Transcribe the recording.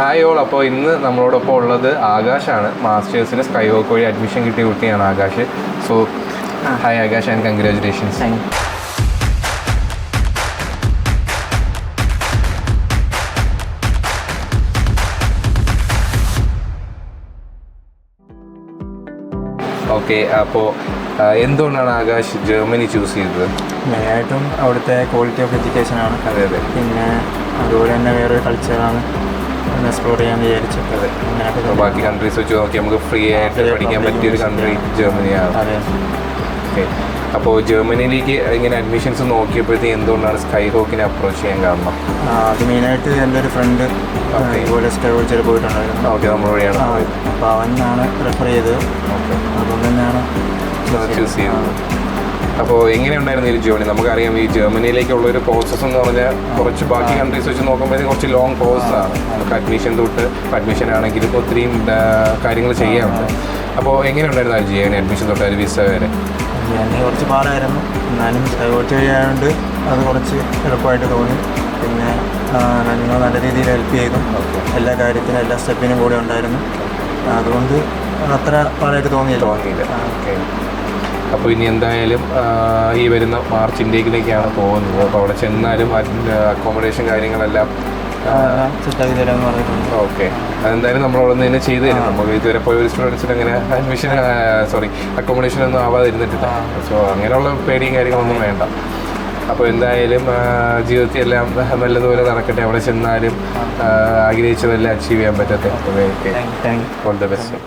Hi all. അപ്പോൾ ഇന്ന് നമ്മളോടൊപ്പം ഉള്ളത് ആകാശാണ്. മാസ്റ്റേഴ്സിന് സ്കൈ വോക്ക് വഴി അഡ്മിഷൻ കിട്ടിയ കുട്ടിയാണ് Akash. So hi Akash and congratulations. Okay, അപ്പോൾ എന്തുകൊണ്ടാണ് ആകാശ് ജർമ്മനി ചൂസ് ചെയ്തത്? മെയിനായിട്ടും അവിടുത്തെ ക്വാളിറ്റി ഓഫ് എഡ്യൂക്കേഷനാണ്. അതെ അതെ. പിന്നെ അതുപോലെ തന്നെ വേറൊരു കൾച്ചറാണ് എക്സ്പ്ലോർ ചെയ്യാൻ വിചാരിച്ചത്. അതെ. അങ്ങനെയൊക്കെ ബാക്കി കൺട്രീസ് വെച്ച് നോക്കി നമുക്ക് ഫ്രീ ആയിട്ട് പഠിക്കാൻ പറ്റിയൊരു കൺട്രി ജർമ്മനിയാണ്. അതെ. ഓക്കെ, അപ്പോൾ ജർമ്മനിയിലേക്ക് ഇങ്ങനെ അഡ്മിഷൻസ് നോക്കിയപ്പോഴത്തേക്ക് എന്തുകൊണ്ടാണ് സ്കൈ ഹോക്കിനെ അപ്രോച്ച് ചെയ്യാൻ കാരണം? അത് മെയിനായിട്ട് എൻ്റെ ഒരു ഫ്രണ്ട് ഇതുപോലെ സ്കൈ വോക്ക് പോയിട്ടുണ്ടായിരുന്നു. ഓക്കെ, നമ്മൾ വഴിയാണ് അപ്പോൾ അവനാണ് റെഫർ ചെയ്തത്. ഓക്കെ, അതുകൊണ്ട് തന്നെയാണ് ചൂസ് ചെയ്തത്. അപ്പോൾ എങ്ങനെയുണ്ടായിരുന്നു ഈ ജേർണി? നമുക്കറിയാം ഈ ജർമ്മനിയിലേക്കുള്ളൊരു പ്രോസസ്സ് എന്ന് പറഞ്ഞാൽ കുറച്ച് ബാക്കി കൺട്രീസ് വെച്ച് നോക്കുമ്പോഴത്തേക്ക് കുറച്ച് ലോങ് പ്രോസസ്സാണ്. നമുക്ക് അഡ്മിഷൻ തൊട്ട് അഡ്മിഷൻ ആണെങ്കിലും ഒത്തിരിയും കാര്യങ്ങൾ ചെയ്യാറുണ്ട്. അപ്പോൾ എങ്ങനെയുണ്ടായിരുന്നു അത് ചെയ്യാൻ? അഡ്മിഷൻ തൊട്ട് ഒരു വിസ വരെ എന്നെ കുറച്ച് പാടായിരുന്നു. എന്നാലും സ്കൈ വോക്ക് ചെയ്യാണ്ട് അത് കുറച്ച് എളുപ്പമായിട്ട് തോന്നി. പിന്നെ നിങ്ങൾ നല്ല രീതിയിൽ ഹെൽപ്പ് ചെയ്തു. എല്ലാ കാര്യത്തിനും എല്ലാ സ്റ്റെപ്പിനും കൂടെ ഉണ്ടായിരുന്നു. അതുകൊണ്ട് അത്ര പാടായിട്ട് തോന്നിയില്ല. ഓക്കെ, അപ്പോൾ ഇനി എന്തായാലും ഈ വരുന്ന മാർച്ച് ഇന്ത്യയിലേക്കാണ് പോകുന്നത്. അപ്പോൾ അവിടെ ചെന്നാലും അക്കോമഡേഷൻ കാര്യങ്ങളെല്ലാം സെറ്റാക്കി തരാമെന്ന് പറഞ്ഞിട്ടുണ്ട്. ഓക്കെ, അതെന്തായാലും നമ്മളവിടെ നിന്ന് തന്നെ ചെയ്തു തരും. നമുക്ക് ഇതുവരെ പോയ ഒരു സ്റ്റുഡൻസിന് അങ്ങനെ അഡ്മിഷൻ അക്കോമഡേഷൻ ഒന്നും ആവാതിരുന്നിട്ടില്ല. സോ അങ്ങനെയുള്ള പേടിയും കാര്യങ്ങളൊന്നും വേണ്ട. അപ്പോൾ എന്തായാലും ജീവിതത്തിൽ എല്ലാം നല്ലതുപോലെ നടക്കട്ടെ. അവിടെ ചെന്നാലും ആഗ്രഹിച്ചതെല്ലാം അച്ചീവ് ചെയ്യാൻ പറ്റട്ടെ. All the best.